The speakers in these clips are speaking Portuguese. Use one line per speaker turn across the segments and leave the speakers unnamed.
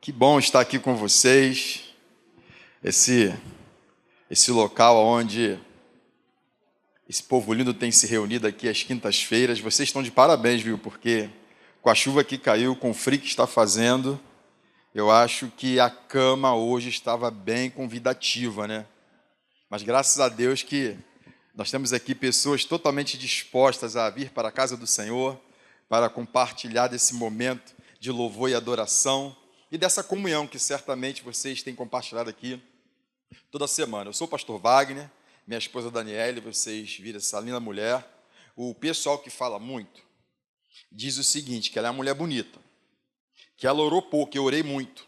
Que bom estar aqui com vocês. Esse local onde esse povo lindo tem se reunido aqui às quintas-feiras. Vocês estão de parabéns, viu? Porque com a chuva que caiu, com o frio que está fazendo, eu acho que a cama hoje estava bem convidativa, né? Mas graças a Deus que nós temos aqui pessoas totalmente dispostas a vir para a casa do Senhor, para compartilhar desse momento de louvor e adoração e dessa comunhão que certamente vocês têm compartilhado aqui toda semana. Eu sou o pastor Wagner, minha esposa Daniele, vocês viram essa linda mulher. O pessoal que fala muito diz o seguinte, que ela é uma mulher bonita, que ela orou pouco, eu orei muito.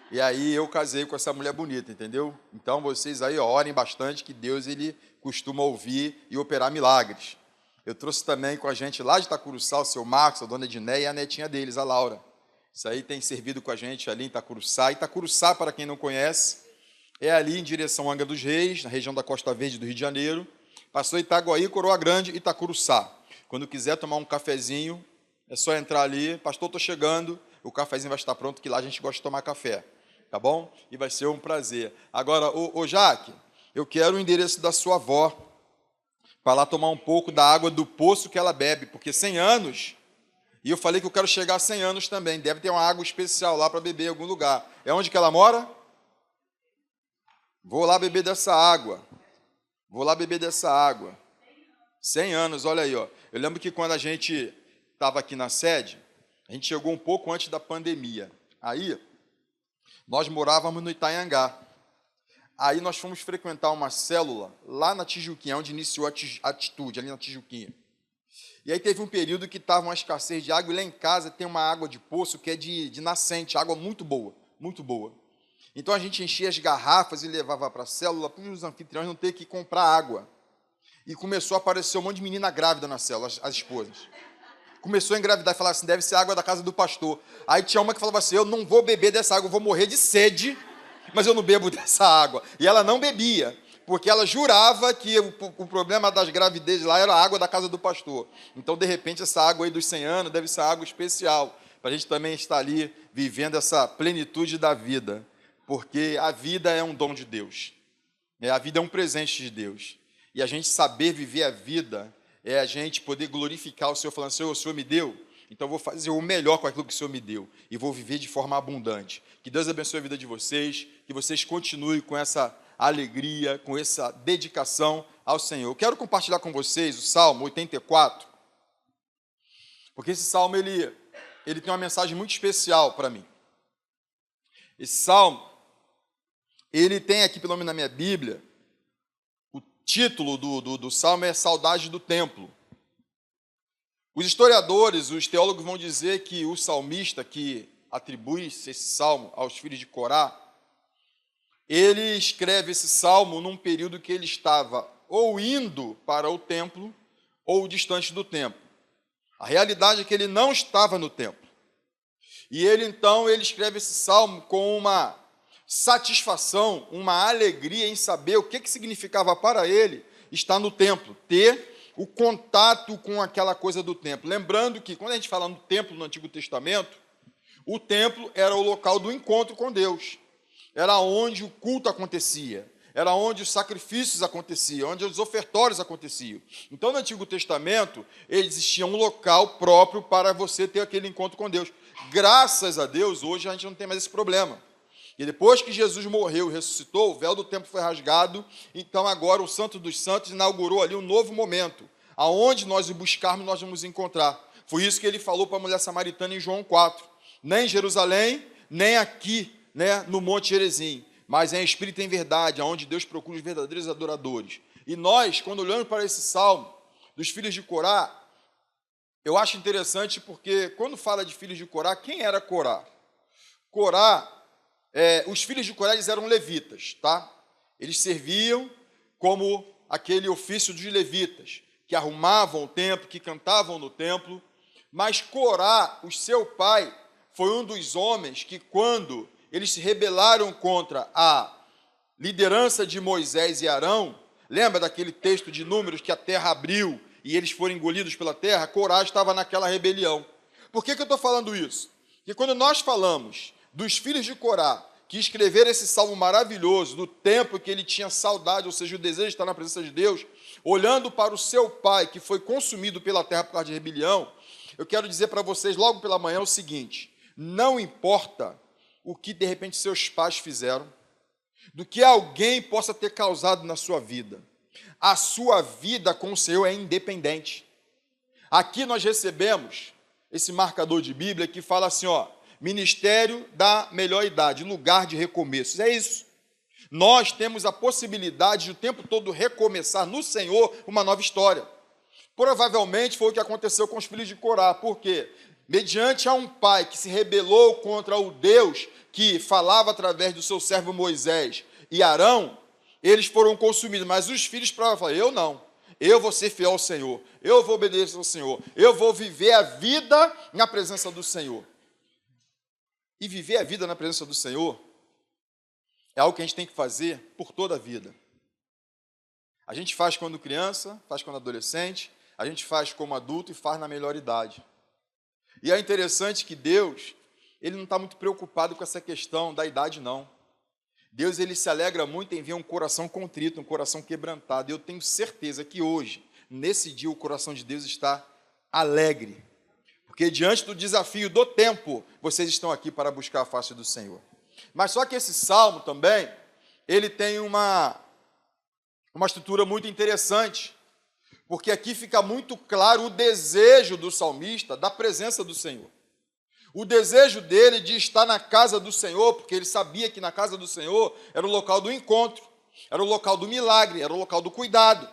E aí eu casei com essa mulher bonita, entendeu? Então vocês aí orem bastante, que Deus ele costuma ouvir e operar milagres. Eu trouxe também com a gente lá de Itacuruçá o seu Marcos, a dona Edneia e a netinha deles, a Laura. Isso aí tem servido com a gente ali em Itacuruçá. Itacuruçá, para quem não conhece, é ali em direção a Angra dos Reis, na região da Costa Verde do Rio de Janeiro. Passou Itaguaí, Coroa Grande, Itacuruçá. Quando quiser tomar um cafezinho, é só entrar ali. Pastor, estou chegando, o cafezinho vai estar pronto, que lá a gente gosta de tomar café. Tá bom? E vai ser um prazer. Agora, ô Jaque, eu quero o endereço da sua avó, para lá tomar um pouco da água do poço que ela bebe, porque 100 anos... E eu falei que eu quero chegar a 100 anos também. Deve ter uma água especial lá para beber em algum lugar. É onde que ela mora? Vou lá beber dessa água. Vou lá beber dessa água. 100 anos, olha aí, ó. Eu lembro que quando a gente estava aqui na sede, a gente chegou um pouco antes da pandemia. Aí, nós morávamos no Itanhangá. Aí nós fomos frequentar uma célula lá na Tijuquinha, onde iniciou a Atitude, ali na Tijuquinha. E aí teve um período que estava uma escassez de água, e lá em casa tem uma água de poço que é de nascente, água muito boa, muito boa. Então a gente enchia as garrafas e levava para a célula, para os anfitriões não ter que comprar água. E começou a aparecer um monte de menina grávida na célula, as esposas. Começou a engravidar e falar assim, deve ser água da casa do pastor. Aí tinha uma que falava assim, eu não vou beber dessa água, eu vou morrer de sede, mas eu não bebo dessa água. E ela não bebia, porque ela jurava que o problema das gravidez lá era a água da casa do pastor. Então, de repente, essa água aí dos 100 anos deve ser água especial, para a gente também estar ali vivendo essa plenitude da vida, porque a vida é um dom de Deus, a vida é um presente de Deus, e a gente saber viver a vida é a gente poder glorificar o Senhor, falando, Senhor, o Senhor me deu, então eu vou fazer o melhor com aquilo que o Senhor me deu, e vou viver de forma abundante. Que Deus abençoe a vida de vocês, que vocês continuem com essa alegria, com essa dedicação ao Senhor. Eu quero compartilhar com vocês o Salmo 84, porque esse Salmo ele tem uma mensagem muito especial para mim. Esse Salmo, ele tem aqui, pelo menos na minha Bíblia, o título do Salmo é Saudade do Templo. Os historiadores, os teólogos vão dizer que o salmista que atribui esse Salmo aos filhos de Corá, ele escreve esse salmo num período que ele estava ou indo para o templo ou distante do templo. A realidade é que ele não estava no templo. E ele escreve esse salmo com uma satisfação, uma alegria em saber o que significava para ele estar no templo, ter o contato com aquela coisa do templo. Lembrando que, quando a gente fala no templo no Antigo Testamento, o templo era o local do encontro com Deus. Era onde o culto acontecia, era onde os sacrifícios aconteciam, onde os ofertórios aconteciam. Então, no Antigo Testamento, existia um local próprio para você ter aquele encontro com Deus. Graças a Deus, hoje a gente não tem mais esse problema. E depois que Jesus morreu e ressuscitou, o véu do templo foi rasgado, então agora o Santo dos Santos inaugurou ali um novo momento, aonde nós o buscarmos, nós vamos encontrar. Foi isso que ele falou para a mulher samaritana em João 4. Nem em Jerusalém, nem aqui, no Monte Gerizim, mas é em espírito e em verdade, onde Deus procura os verdadeiros adoradores. E nós, quando olhamos para esse salmo dos filhos de Corá, eu acho interessante porque quando fala de filhos de Corá, quem era Corá? Corá, os filhos de Corá, eles eram levitas, tá? Eles serviam como aquele ofício dos levitas, que arrumavam o templo, que cantavam no templo, mas Corá, o seu pai, foi um dos homens que, quando eles se rebelaram contra a liderança de Moisés e Arão, lembra daquele texto de Números que a terra abriu e eles foram engolidos pela terra? Corá estava naquela rebelião. Por que eu estou falando isso? Porque quando nós falamos dos filhos de Corá, que escreveram esse salmo maravilhoso, do tempo que ele tinha saudade, ou seja, o desejo de estar na presença de Deus, olhando para o seu pai, que foi consumido pela terra por causa de rebelião, eu quero dizer para vocês logo pela manhã o seguinte: não importa o que de repente seus pais fizeram, do que alguém possa ter causado na sua vida, a sua vida com o Senhor é independente. Aqui nós recebemos esse marcador de Bíblia que fala assim, ó, ministério da melhor idade, lugar de recomeços. É isso. Nós temos a possibilidade de o tempo todo recomeçar no Senhor uma nova história. Provavelmente foi o que aconteceu com os filhos de Corá. Por quê? Mediante a um pai que se rebelou contra o Deus que falava através do seu servo Moisés e Arão, eles foram consumidos. Mas os filhos falaram, eu não. Eu vou ser fiel ao Senhor. Eu vou obedecer ao Senhor. Eu vou viver a vida na presença do Senhor. E viver a vida na presença do Senhor é algo que a gente tem que fazer por toda a vida. A gente faz quando criança, faz quando adolescente, a gente faz como adulto e faz na melhor idade. E é interessante que Deus, ele não está muito preocupado com essa questão da idade, não. Deus, ele se alegra muito em ver um coração contrito, um coração quebrantado. E eu tenho certeza que hoje, nesse dia, o coração de Deus está alegre. Porque diante do desafio do tempo, vocês estão aqui para buscar a face do Senhor. Mas só que esse salmo também, ele tem uma estrutura muito interessante, porque aqui fica muito claro o desejo do salmista da presença do Senhor. O desejo dele de estar na casa do Senhor, porque ele sabia que na casa do Senhor era o local do encontro, era o local do milagre, era o local do cuidado.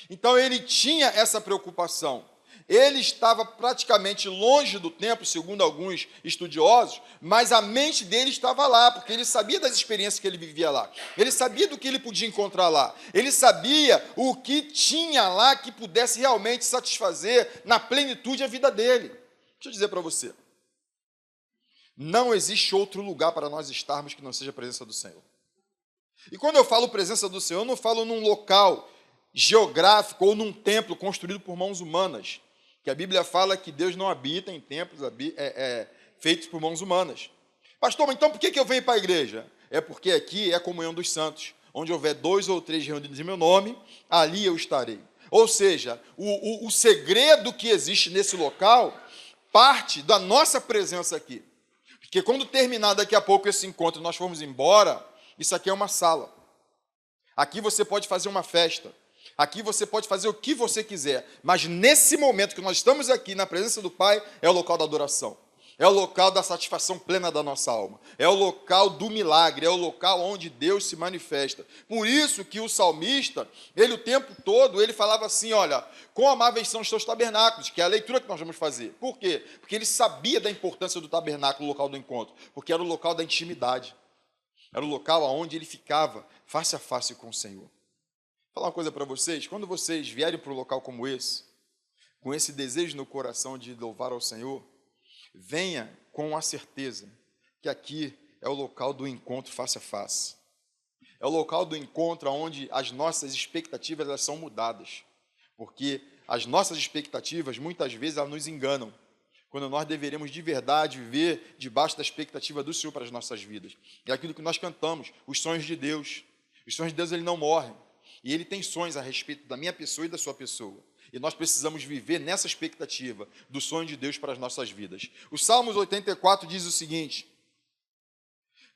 Então ele tinha essa preocupação. Ele estava praticamente longe do templo, segundo alguns estudiosos, mas a mente dele estava lá, porque ele sabia das experiências que ele vivia lá. Ele sabia do que ele podia encontrar lá. Ele sabia o que tinha lá que pudesse realmente satisfazer na plenitude a vida dele. Deixa eu dizer para você. Não existe outro lugar para nós estarmos que não seja a presença do Senhor. E quando eu falo presença do Senhor, eu não falo num local geográfico ou num templo construído por mãos humanas, que a Bíblia fala que Deus não habita em templos feitos por mãos humanas. Pastor, mas então por que eu venho para a igreja? É porque aqui é a comunhão dos santos. Onde houver 2 ou 3 reunidos em meu nome, ali eu estarei. Ou seja, o segredo que existe nesse local parte da nossa presença aqui. Porque quando terminar daqui a pouco esse encontro e nós formos embora, isso aqui é uma sala. Aqui você pode fazer uma festa. Aqui você pode fazer o que você quiser, mas nesse momento que nós estamos aqui na presença do Pai, é o local da adoração, é o local da satisfação plena da nossa alma, é o local do milagre, é o local onde Deus se manifesta. Por isso que o salmista, ele o tempo todo, ele falava assim, olha, quão amáveis são os teus tabernáculos, que é a leitura que nós vamos fazer. Por quê? Porque ele sabia da importância do tabernáculo, o local do encontro, porque era o local da intimidade, era o local onde ele ficava face a face com o Senhor. Vou falar uma coisa para vocês, quando vocês vierem para um local como esse, com esse desejo no coração de louvar ao Senhor, venha com a certeza que aqui é o local do encontro face a face. É o local do encontro onde as nossas expectativas elas são mudadas, porque as nossas expectativas, muitas vezes, elas nos enganam, quando nós deveremos de verdade viver debaixo da expectativa do Senhor para as nossas vidas. É aquilo que nós cantamos, os sonhos de Deus. Os sonhos de Deus, ele não morrem. E ele tem sonhos a respeito da minha pessoa e da sua pessoa. E nós precisamos viver nessa expectativa do sonho de Deus para as nossas vidas. O Salmos 84 diz o seguinte: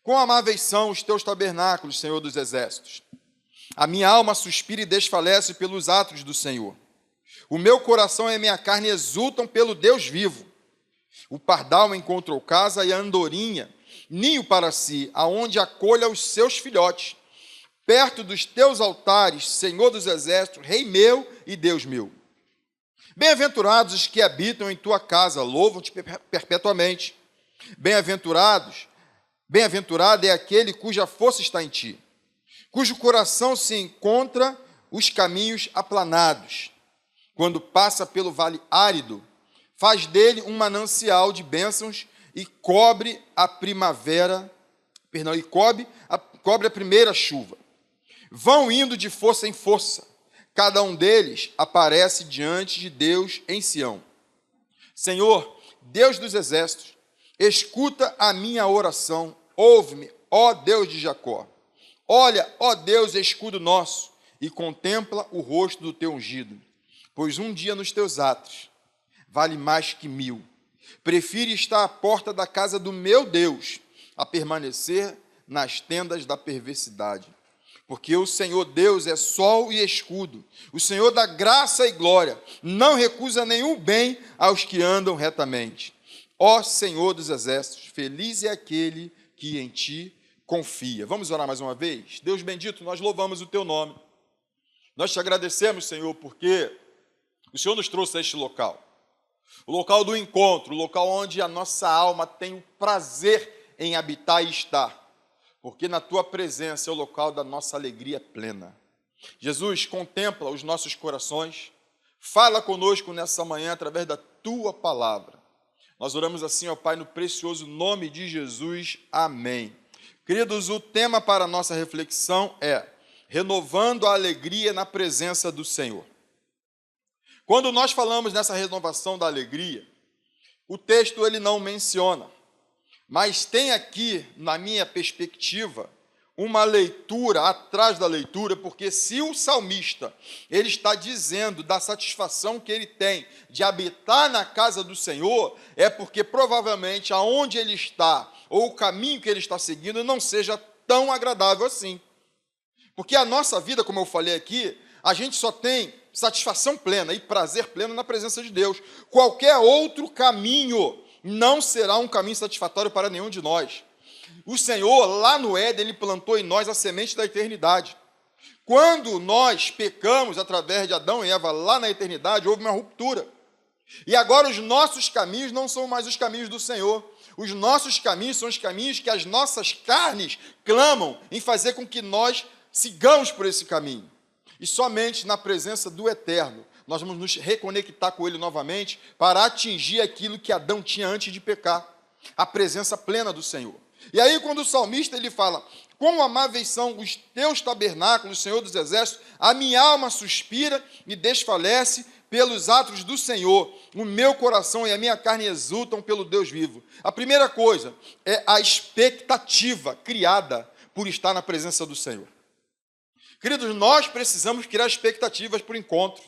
quão amáveis são os teus tabernáculos, Senhor dos exércitos. A minha alma suspira e desfalece pelos atos do Senhor. O meu coração e a minha carne exultam pelo Deus vivo. O pardal encontrou casa e a andorinha, ninho para si, aonde acolha os seus filhotes. Perto dos teus altares, Senhor dos exércitos, Rei meu e Deus meu. Bem-aventurados os que habitam em tua casa, louvam-te perpetuamente. Bem-aventurado é aquele cuja força está em ti, cujo coração se encontra os caminhos aplanados. Quando passa pelo vale árido, faz dele um manancial de bênçãos e cobre a primeira chuva. Vão indo de força em força, cada um deles aparece diante de Deus em Sião. Senhor, Deus dos exércitos, Escuta a minha oração, ouve-me, ó Deus de Jacó. Olha, ó Deus, escudo nosso, e contempla o rosto do teu ungido, pois um dia nos teus atos vale mais que 1000. Prefiro estar à porta da casa do meu Deus a permanecer nas tendas da perversidade. Porque o Senhor Deus é sol e escudo, o Senhor dá graça e glória, não recusa nenhum bem aos que andam retamente. Ó Senhor dos exércitos, feliz é aquele que em ti confia. Vamos orar mais uma vez? Deus bendito, nós louvamos o teu nome. Nós te agradecemos, Senhor, porque o Senhor nos trouxe a este local. O local do encontro, o local onde a nossa alma tem o prazer em habitar e estar. Porque na tua presença é o local da nossa alegria plena. Jesus, contempla os nossos corações, fala conosco nessa manhã através da tua palavra. Nós oramos assim, ó Pai, no precioso nome de Jesus. Amém. Queridos, o tema para a nossa reflexão é renovando a alegria na presença do Senhor. Quando nós falamos nessa renovação da alegria, o texto ele não menciona, mas tem aqui, na minha perspectiva, uma leitura atrás da leitura, porque se o salmista ele está dizendo da satisfação que ele tem de habitar na casa do Senhor, é porque provavelmente aonde ele está, ou o caminho que ele está seguindo, não seja tão agradável assim. Porque a nossa vida, como eu falei aqui, a gente só tem satisfação plena e prazer pleno na presença de Deus. Qualquer outro caminho não será um caminho satisfatório para nenhum de nós. O Senhor, lá no Éden, Ele plantou em nós a semente da eternidade. Quando nós pecamos através de Adão e Eva lá na eternidade, houve uma ruptura. E agora os nossos caminhos não são mais os caminhos do Senhor. Os nossos caminhos são os caminhos que as nossas carnes clamam em fazer com que nós sigamos por esse caminho. E somente na presença do Eterno, nós vamos nos reconectar com Ele novamente para atingir aquilo que Adão tinha antes de pecar, a presença plena do Senhor. E aí quando o salmista ele fala, quão amáveis são os teus tabernáculos, Senhor dos exércitos, a minha alma suspira e desfalece pelos atos do Senhor, o meu coração e a minha carne exultam pelo Deus vivo. A primeira coisa é a expectativa criada por estar na presença do Senhor. Queridos, nós precisamos criar expectativas para o encontro.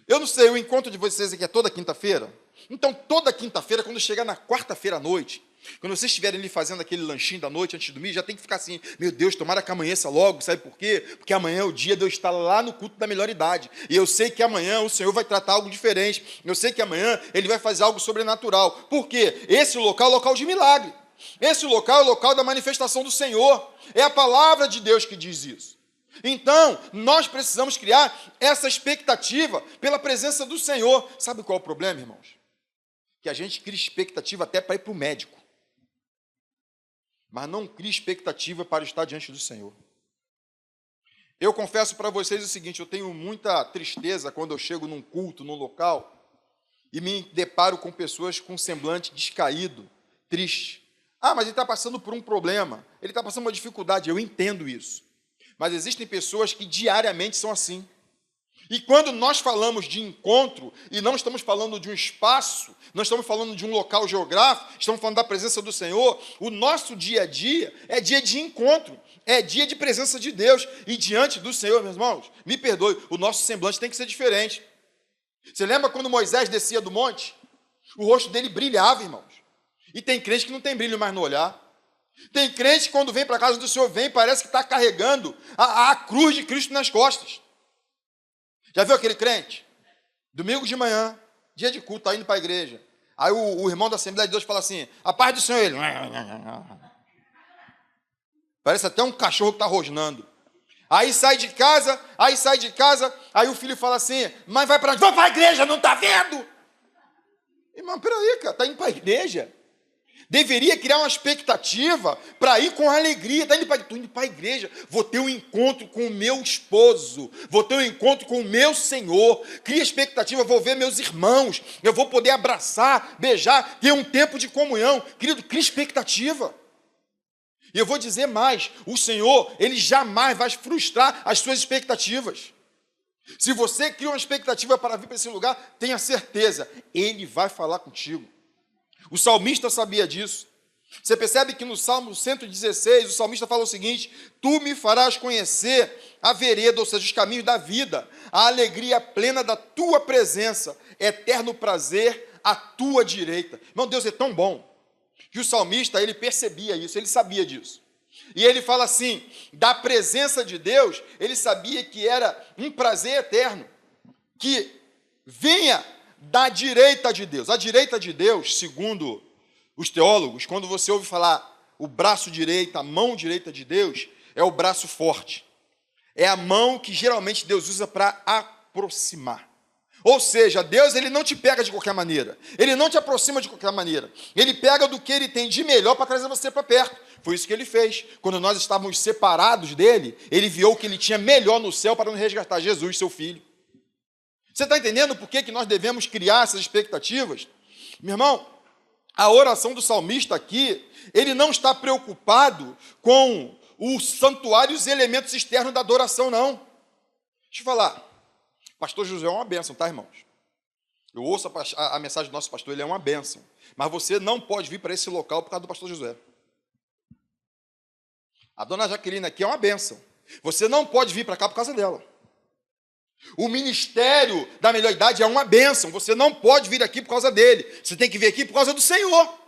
Eu não sei, o encontro de vocês aqui é toda quinta-feira? Então, toda quinta-feira, quando chegar na quarta-feira à noite, quando vocês estiverem ali fazendo aquele lanchinho da noite, antes de dormir, já tem que ficar assim, meu Deus, tomara que amanheça logo, sabe por quê? Porque amanhã é o dia de eu estar lá no culto da melhor idade, e eu sei que amanhã o Senhor vai tratar algo diferente, eu sei que amanhã Ele vai fazer algo sobrenatural. Por quê? Esse local é o local de milagre, esse local é o local da manifestação do Senhor, é a palavra de Deus que diz isso. Então, nós precisamos criar essa expectativa pela presença do Senhor. Sabe qual é o problema, irmãos? Que a gente cria expectativa até para ir para o médico, mas não cria expectativa para estar diante do Senhor. Eu confesso para vocês o seguinte, eu tenho muita tristeza quando eu chego num culto, num local, e me deparo com pessoas com um semblante descaído, triste. Ah, mas ele está passando por um problema, ele está passando uma dificuldade, eu entendo isso. Mas existem pessoas que diariamente são assim. E quando nós falamos de encontro, e não estamos falando de um espaço, não estamos falando de um local geográfico, estamos falando da presença do Senhor, o nosso dia a dia é dia de encontro, é dia de presença de Deus. E diante do Senhor, meus irmãos, me perdoe, o nosso semblante tem que ser diferente. Você lembra quando Moisés descia do monte? O rosto dele brilhava, irmãos. E tem crente que não tem brilho mais no olhar. Tem crente que quando vem para a casa do Senhor, parece que está carregando a cruz de Cristo nas costas. Já viu aquele crente? Domingo de manhã, dia de culto, está indo para a igreja. Aí o irmão da Assembleia de Deus fala assim, a paz do Senhor, ele... Parece até um cachorro que está rosnando. Aí sai de casa, aí o filho fala assim, mas vai para onde? Vai para a igreja, não está vendo? Irmão, peraí, cara, está indo para a igreja. Deveria criar uma expectativa para ir com alegria. Estou indo para a igreja, vou ter um encontro com o meu esposo, vou ter um encontro com o meu Senhor. Cria expectativa, vou ver meus irmãos, eu vou poder abraçar, beijar, ter um tempo de comunhão. Querido, cria expectativa. E eu vou dizer mais, o Senhor, Ele jamais vai frustrar as suas expectativas. Se você cria uma expectativa para vir para esse lugar, tenha certeza, Ele vai falar contigo. O salmista sabia disso. Você percebe que no Salmo 116, o salmista fala o seguinte: tu me farás conhecer a vereda, ou seja, os caminhos da vida, a alegria plena da tua presença, eterno prazer à tua direita. Irmão, Deus é tão bom, que o salmista, ele percebia isso, ele sabia disso. E ele fala assim, da presença de Deus, ele sabia que era um prazer eterno, que venha da direita de Deus. A direita de Deus, segundo os teólogos, quando você ouve falar o braço direito, a mão direita de Deus, é o braço forte. É a mão que geralmente Deus usa para aproximar. Ou seja, Deus, ele não te pega de qualquer maneira. Ele não te aproxima de qualquer maneira. Ele pega do que ele tem de melhor para trazer você para perto. Foi isso que ele fez. Quando nós estávamos separados dele, ele viu o que ele tinha melhor no céu para nos resgatar: Jesus, seu filho. Você está entendendo por que nós devemos criar essas expectativas? Meu irmão, a oração do salmista aqui, ele não está preocupado com o santuário e os elementos externos da adoração, não. Deixa eu falar. Pastor José é uma bênção, tá, irmãos? Eu ouço a mensagem do nosso pastor, ele é uma bênção. Mas você não pode vir para esse local por causa do pastor José. A dona Jaqueline aqui é uma bênção. Você não pode vir para cá por causa dela. O ministério da melhor idade é uma bênção. Você não pode vir aqui por causa dele. Você tem que vir aqui por causa do Senhor.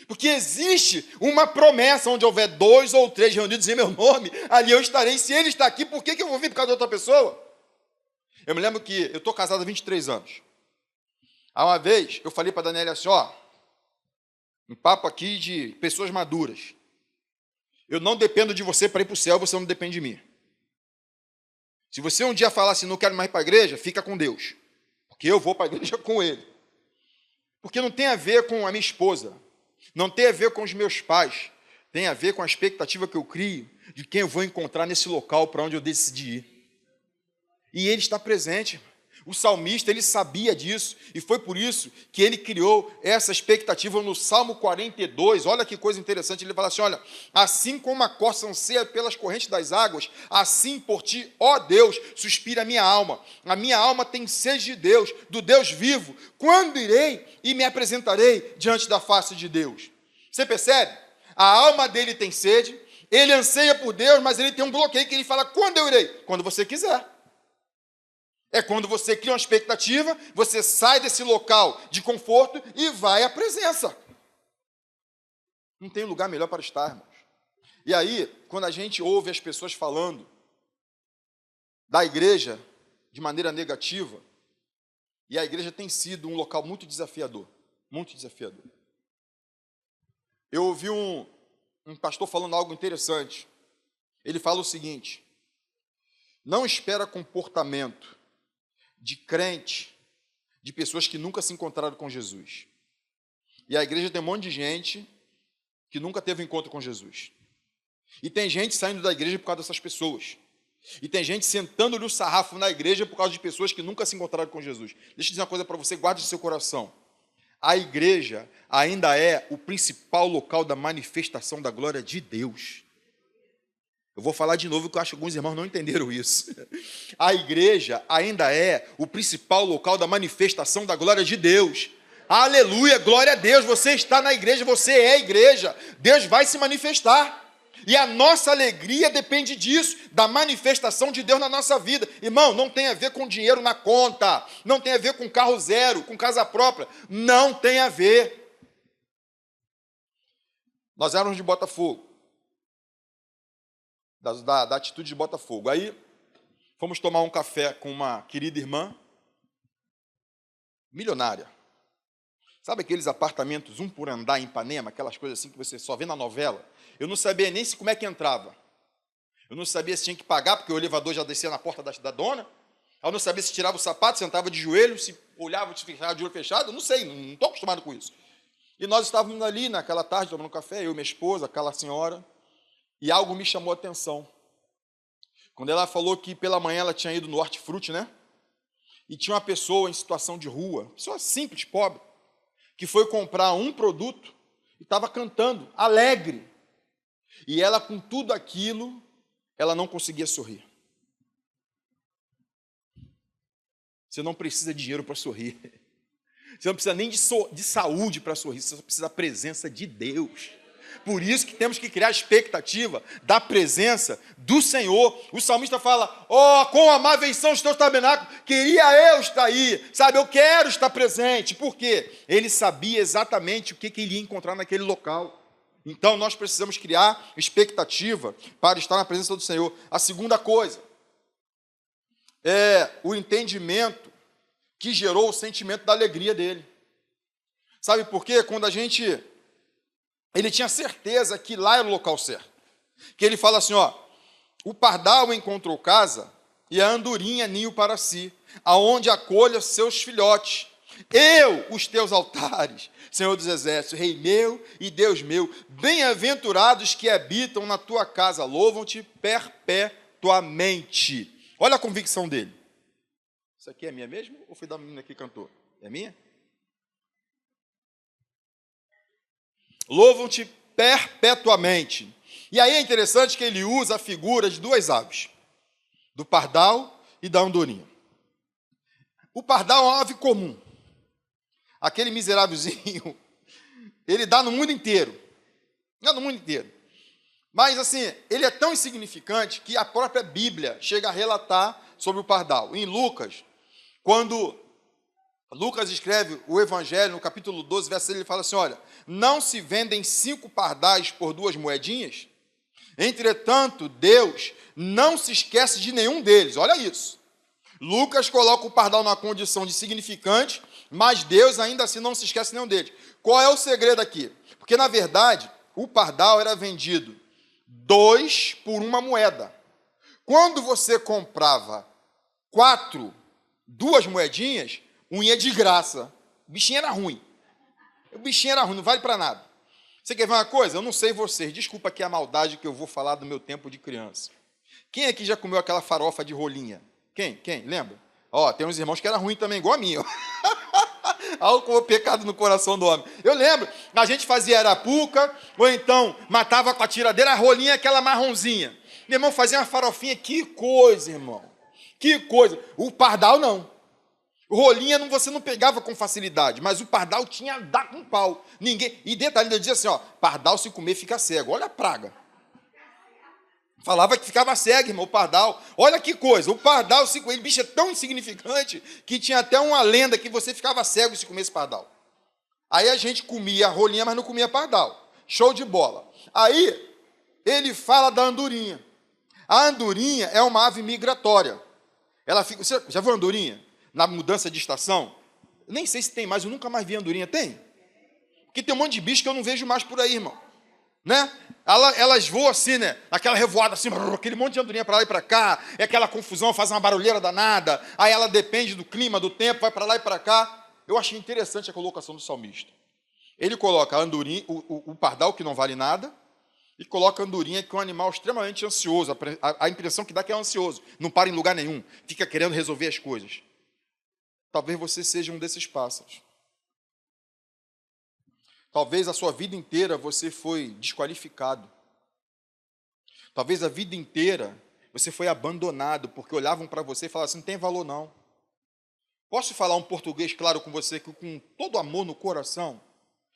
Porque existe uma promessa: onde houver 2 ou 3 reunidos em meu nome, ali eu estarei. Se ele está aqui, por que eu vou vir por causa de outra pessoa? Eu me lembro que eu estou casado há 23 anos. Há uma vez, eu falei para a Daniela assim, um papo aqui de pessoas maduras. Eu não dependo de você para ir para o céu, você não depende de mim. Se você um dia falar assim, não quero mais ir para a igreja, fica com Deus. Porque eu vou para a igreja com Ele. Porque não tem a ver com a minha esposa. Não tem a ver com os meus pais. Tem a ver com a expectativa que eu crio de quem eu vou encontrar nesse local para onde eu decidi ir. E Ele está presente. O salmista, ele sabia disso, e foi por isso que ele criou essa expectativa no Salmo 42. Olha que coisa interessante, ele fala assim, olha, assim como a corça anseia pelas correntes das águas, assim por ti, ó Deus, suspira a minha alma tem sede de Deus, do Deus vivo. Quando irei e me apresentarei diante da face de Deus? Você percebe? A alma dele tem sede, ele anseia por Deus, mas ele tem um bloqueio que ele fala, quando eu irei? Quando você quiser. É quando você cria uma expectativa, você sai desse local de conforto e vai à presença. Não tem lugar melhor para estar, irmãos. E aí, quando a gente ouve as pessoas falando da igreja de maneira negativa, e a igreja tem sido um local muito desafiador, muito desafiador. Eu ouvi um pastor falando algo interessante. Ele fala o seguinte: não espera comportamento de crente, de pessoas que nunca se encontraram com Jesus. E a igreja tem um monte de gente que nunca teve um encontro com Jesus. E tem gente saindo da igreja por causa dessas pessoas. E tem gente sentando-lhe o sarrafo na igreja por causa de pessoas que nunca se encontraram com Jesus. Deixa eu dizer uma coisa para você, guarde no seu coração. A igreja ainda é o principal local da manifestação da glória de Deus. Eu vou falar de novo, que eu acho que alguns irmãos não entenderam isso. A igreja ainda é o principal local da manifestação da glória de Deus. Aleluia, glória a Deus. Você está na igreja, você é a igreja. Deus vai se manifestar. E a nossa alegria depende disso, da manifestação de Deus na nossa vida. Irmão, não tem a ver com dinheiro na conta, não tem a ver com carro zero, com casa própria. Não tem a ver. Nós éramos de Botafogo. Da atitude de Botafogo. Aí, fomos tomar um café com uma querida irmã, milionária. Sabe aqueles apartamentos, um por andar em Ipanema, aquelas coisas assim que você só vê na novela? Eu não sabia nem como é que entrava. Eu não sabia se tinha que pagar, porque o elevador já descia na porta da dona. Eu não sabia se tirava o sapato, sentava de joelho, se olhava, se ficava de olho fechado. Eu não sei, não estou acostumado com isso. E nós estávamos ali naquela tarde, tomando café, eu e minha esposa, aquela senhora, e algo me chamou a atenção. Quando ela falou que pela manhã ela tinha ido no hortifruti, né? E tinha uma pessoa em situação de rua, pessoa simples, pobre, que foi comprar um produto e estava cantando, alegre. E ela, com tudo aquilo, ela não conseguia sorrir. Você não precisa de dinheiro para sorrir. Você não precisa nem de saúde para sorrir, você só precisa da presença de Deus. Por isso que temos que criar a expectativa da presença do Senhor. O salmista fala, quão amáveis são os teus tabernáculos, queria eu estar aí, sabe, eu quero estar presente. Por quê? Ele sabia exatamente o que ele ia encontrar naquele local. Então, nós precisamos criar expectativa para estar na presença do Senhor. A segunda coisa é o entendimento que gerou o sentimento da alegria dele. Sabe por quê? Quando ele tinha certeza que lá era o local certo. Que ele fala assim, o pardal encontrou casa e a andorinha ninho para si, aonde acolha seus filhotes. Eu, os teus altares, Senhor dos exércitos, Rei meu e Deus meu, bem-aventurados que habitam na tua casa, louvam-te perpetuamente. Olha a convicção dele. Isso aqui é minha mesmo ou foi da menina que cantou? É minha? Louvam-te perpetuamente. E aí é interessante que ele usa a figura de duas aves, do pardal e da andorinha. O pardal é uma ave comum. Aquele miserávelzinho, ele dá no mundo inteiro. Dá no mundo inteiro. Mas, assim, ele é tão insignificante que a própria Bíblia chega a relatar sobre o pardal. Em Lucas, quando Lucas escreve o Evangelho, no capítulo 12, verso 6, ele fala assim, olha, não se vendem 5 pardais por 2 moedinhas? Entretanto, Deus não se esquece de nenhum deles. Olha isso. Lucas coloca o pardal na condição de significante, mas Deus ainda assim não se esquece de nenhum deles. Qual é o segredo aqui? Porque, na verdade, o pardal era vendido 2 por 1 moeda. Quando você comprava 2 moedinhas, 1 ia de graça. O bichinho era ruim. Não vale para nada. Você quer ver uma coisa? Eu não sei vocês, desculpa aqui a maldade que eu vou falar do meu tempo de criança. Quem aqui já comeu aquela farofa de rolinha? Quem? Lembra? Tem uns irmãos que era ruim também, igual a mim. Olha o pecado no coração do homem. Eu lembro, a gente fazia arapuca, ou então matava com a tiradeira, a rolinha aquela marronzinha. Meu irmão fazia uma farofinha, que coisa, irmão. Que coisa. O pardal não. O rolinha você não pegava com facilidade, mas o pardal tinha a dar com pau. Ninguém. E detalhe, ele dizia assim, pardal se comer fica cego. Olha a praga. Falava que ficava cego, irmão, o pardal. Olha que coisa, o pardal, ele bicho é tão insignificante que tinha até uma lenda que você ficava cego se comesse pardal. Aí a gente comia rolinha, mas não comia pardal. Show de bola. Aí ele fala da andorinha. A andorinha é uma ave migratória. Ela fica. Você já viu a andorinha? Na mudança de estação? Eu nem sei se tem mais, eu nunca mais vi andorinha. Tem? Porque tem um monte de bicho que eu não vejo mais por aí, irmão. Né? Elas voam assim, né? Aquela revoada assim, aquele monte de andorinha para lá e para cá, é aquela confusão, faz uma barulheira danada, aí ela depende do clima, do tempo, vai para lá e para cá. Eu achei interessante a colocação do salmista. Ele coloca a andorinha, o pardal, que não vale nada, e coloca a andorinha, que é um animal extremamente ansioso. A impressão que dá que é ansioso, não para em lugar nenhum, fica querendo resolver as coisas. Talvez você seja um desses pássaros. Talvez a sua vida inteira você foi desqualificado. Talvez a vida inteira você foi abandonado, porque olhavam para você e falavam assim, não tem valor não. Posso falar um português claro com você, com todo amor no coração?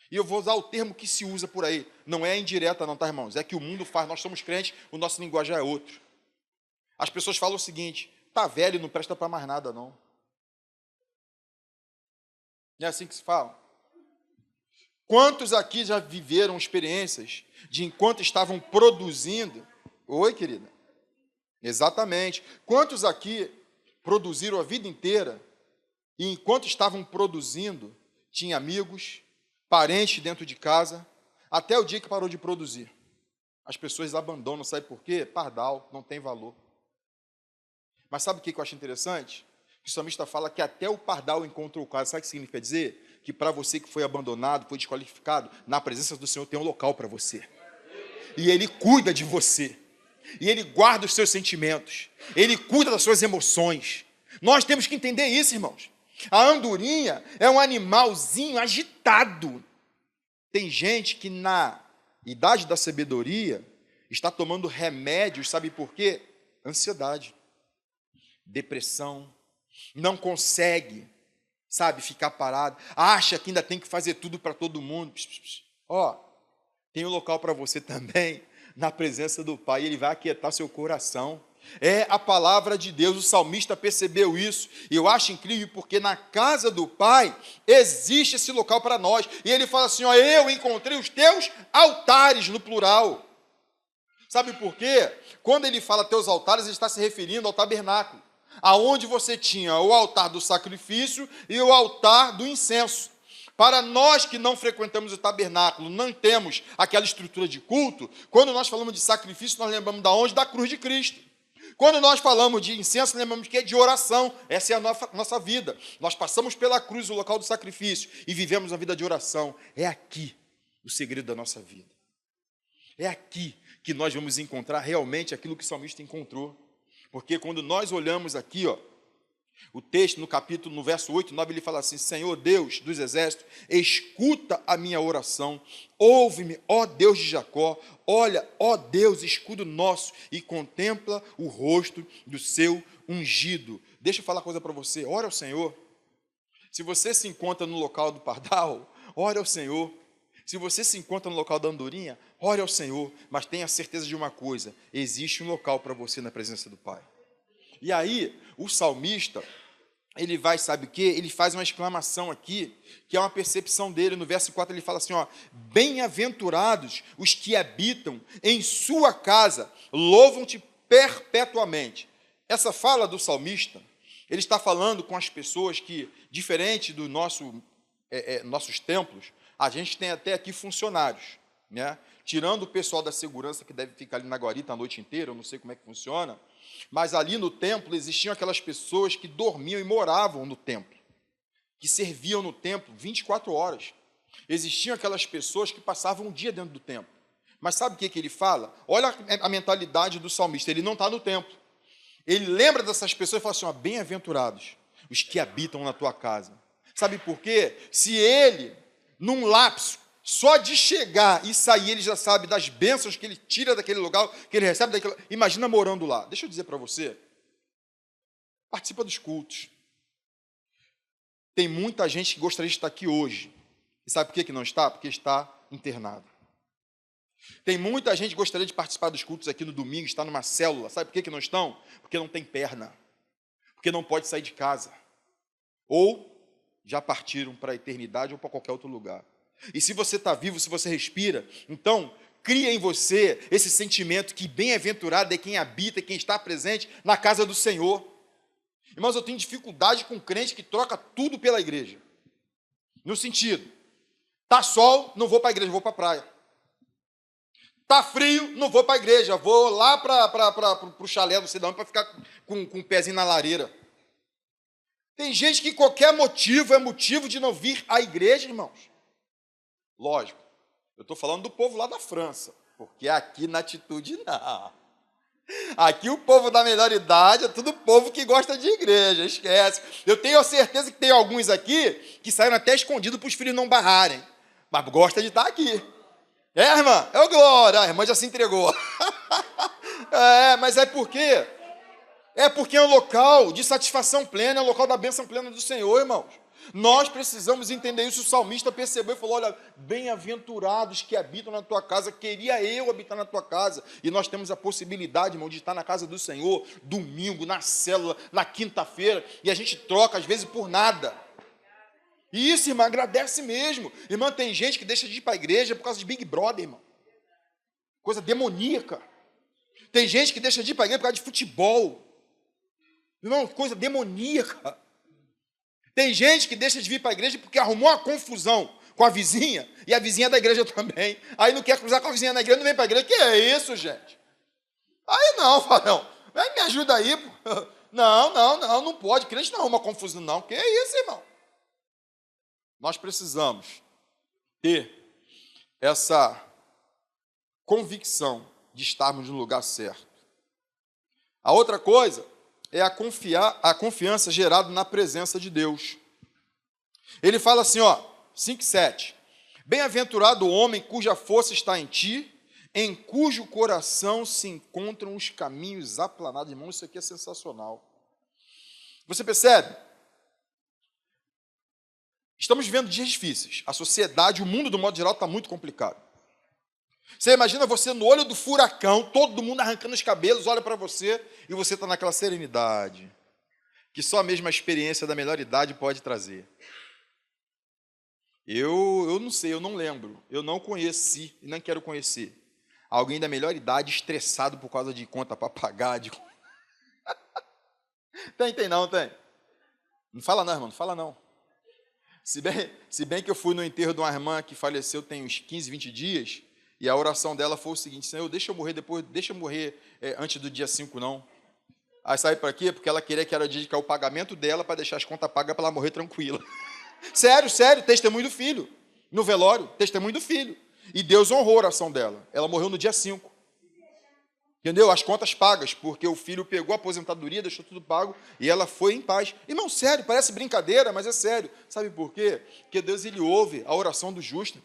E eu vou usar o termo que se usa por aí. Não é indireta não, tá, irmãos? É que o mundo faz, nós somos crentes, o nosso linguajar é outro. As pessoas falam o seguinte, tá velho, não presta para mais nada não. Não é assim que se fala? Quantos aqui já viveram experiências de enquanto estavam produzindo? Oi, querida. Exatamente. Quantos aqui produziram a vida inteira e enquanto estavam produzindo, tinha amigos, parentes dentro de casa, até o dia que parou de produzir. As pessoas abandonam, sabe por quê? Pardal, não tem valor. Mas sabe o que eu acho interessante? O salmista fala que até o pardal encontrou casa. Sabe o que significa dizer? Que para você que foi abandonado, foi desqualificado, na presença do Senhor tem um local para você. E Ele cuida de você. E Ele guarda os seus sentimentos. Ele cuida das suas emoções. Nós temos que entender isso, irmãos. A andorinha é um animalzinho agitado. Tem gente que na idade da sabedoria está tomando remédios, sabe por quê? Ansiedade, depressão, não consegue sabe, ficar parado, acha que ainda tem que fazer tudo para todo mundo. Ó, tem um local para você também, na presença do Pai, Ele vai aquietar seu coração. É a palavra de Deus, o salmista percebeu isso, e eu acho incrível, porque na casa do Pai existe esse local para nós, e ele fala assim, ó, eu encontrei os teus altares, no plural. Sabe por quê? Quando ele fala teus altares, ele está se referindo ao tabernáculo, aonde você tinha o altar do sacrifício e o altar do incenso. Para nós que não frequentamos o tabernáculo, não temos aquela estrutura de culto, quando nós falamos de sacrifício, nós lembramos da onde? Da cruz de Cristo. Quando nós falamos de incenso, lembramos que é de oração. Essa é a nossa vida. Nós passamos pela cruz, o local do sacrifício, e vivemos a vida de oração. É aqui o segredo da nossa vida. É aqui que nós vamos encontrar realmente aquilo que o salmista encontrou. Porque quando nós olhamos aqui, ó, o texto no verso 8, 9, ele fala assim, Senhor Deus dos exércitos, escuta a minha oração, ouve-me, ó Deus de Jacó, olha, ó Deus, escudo nosso, e contempla o rosto do seu ungido. Deixa eu falar uma coisa para você, ora ao Senhor. Se você se encontra no local do pardal, ora ao Senhor. Se você se encontra no local da andorinha, ore ao Senhor, mas tenha certeza de uma coisa, existe um local para você na presença do Pai. E aí, o salmista, ele vai, sabe o quê? Ele faz uma exclamação aqui, que é uma percepção dele. No verso 4 ele fala assim, ó, bem-aventurados os que habitam em sua casa, louvam-te perpetuamente. Essa fala do salmista, ele está falando com as pessoas que, diferente do nossos templos, a gente tem até aqui funcionários, né? Tirando o pessoal da segurança que deve ficar ali na guarita a noite inteira, eu não sei como é que funciona, mas ali no templo existiam aquelas pessoas que dormiam e moravam no templo, que serviam no templo 24 horas. Existiam aquelas pessoas que passavam um dia dentro do templo. Mas sabe o que ele fala? Olha a mentalidade do salmista, ele não está no templo. Ele lembra dessas pessoas e fala assim, ó, bem-aventurados os que habitam na tua casa. Sabe por quê? Se ele, num lapso, só de chegar e sair, ele já sabe das bênçãos que ele tira daquele lugar, que ele recebe daquele... Imagina morando lá. Deixa eu dizer para você, participa dos cultos. Tem muita gente que gostaria de estar aqui hoje. E sabe por que não está? Porque está internado. Tem muita gente que gostaria de participar dos cultos aqui no domingo, está numa célula. Sabe por que não estão? Porque não tem perna. Porque não pode sair de casa. Ou já partiram para a eternidade ou para qualquer outro lugar. E se você está vivo, se você respira, então cria em você esse sentimento que bem-aventurado é quem habita, quem está presente na casa do Senhor. Irmãos, eu tenho dificuldade com crente que troca tudo pela igreja. No sentido, tá sol, não vou para a igreja, vou para a praia. Tá frio, não vou para a igreja, vou lá para o chalé, não sei de onde, para ficar com o pezinho na lareira. Tem gente que qualquer motivo é motivo de não vir à igreja, irmãos. Lógico, eu estou falando do povo lá da França, porque aqui na atitude não. Aqui o povo da melhor idade é tudo povo que gosta de igreja, esquece. Eu tenho certeza que tem alguns aqui que saíram até escondidos para os filhos não barrarem, mas gosta de estar aqui. É, irmã? É o glória, a irmã já se entregou. Mas é por quê? É porque é um local de satisfação plena, é um local da bênção plena do Senhor, irmãos. Nós precisamos entender isso. O salmista percebeu e falou, olha, bem-aventurados que habitam na tua casa, queria eu habitar na tua casa. E nós temos a possibilidade, irmão, de estar na casa do Senhor, domingo, na célula, na quinta-feira, e a gente troca, às vezes, por nada. E isso, irmão, agradece mesmo. Irmão, tem gente que deixa de ir para a igreja por causa de Big Brother, irmão. Coisa demoníaca. Tem gente que deixa de ir para a igreja por causa de futebol. Irmão, coisa demoníaca. Tem gente que deixa de vir para a igreja porque arrumou uma confusão com a vizinha, e a vizinha é da igreja também. Aí não quer cruzar com a vizinha na igreja, não vem para a igreja. Que é isso, gente? Aí não, Farão. Me ajuda aí. Pô. Não pode. Crente não arruma confusão, não. Que é isso, irmão? Nós precisamos ter essa convicção de estarmos no lugar certo. A outra coisa é a confiança gerada na presença de Deus. Ele fala assim, ó, 5:7. Bem-aventurado o homem cuja força está em ti, em cujo coração se encontram os caminhos aplanados. Irmão, isso aqui é sensacional. Você percebe? Estamos vivendo dias difíceis. A sociedade, o mundo, do modo geral, está muito complicado. Você imagina você no olho do furacão, todo mundo arrancando os cabelos, olha para você e você está naquela serenidade que só mesmo a experiência da melhor idade pode trazer. Eu não sei, eu não lembro, eu não conheci e nem quero conhecer alguém da melhor idade estressado por causa de conta para pagar. Tem não, tem. Não fala não, irmão, não fala não. Se bem que eu fui no enterro de uma irmã que faleceu tem uns 15, 20 dias, e a oração dela foi o seguinte: Senhor, deixa eu morrer depois, deixa eu morrer antes do dia 5, não. Aí sabe para quê? Porque ela queria que era dedicar o pagamento dela para deixar as contas pagas para ela morrer tranquila. Sério, testemunho do filho. No velório, testemunho do filho. E Deus honrou a oração dela. Ela morreu no dia 5. Entendeu? As contas pagas, porque o filho pegou a aposentadoria, deixou tudo pago, e ela foi em paz. Irmão, sério, parece brincadeira, mas é sério. Sabe por quê? Porque Deus, ele ouve a oração do justo.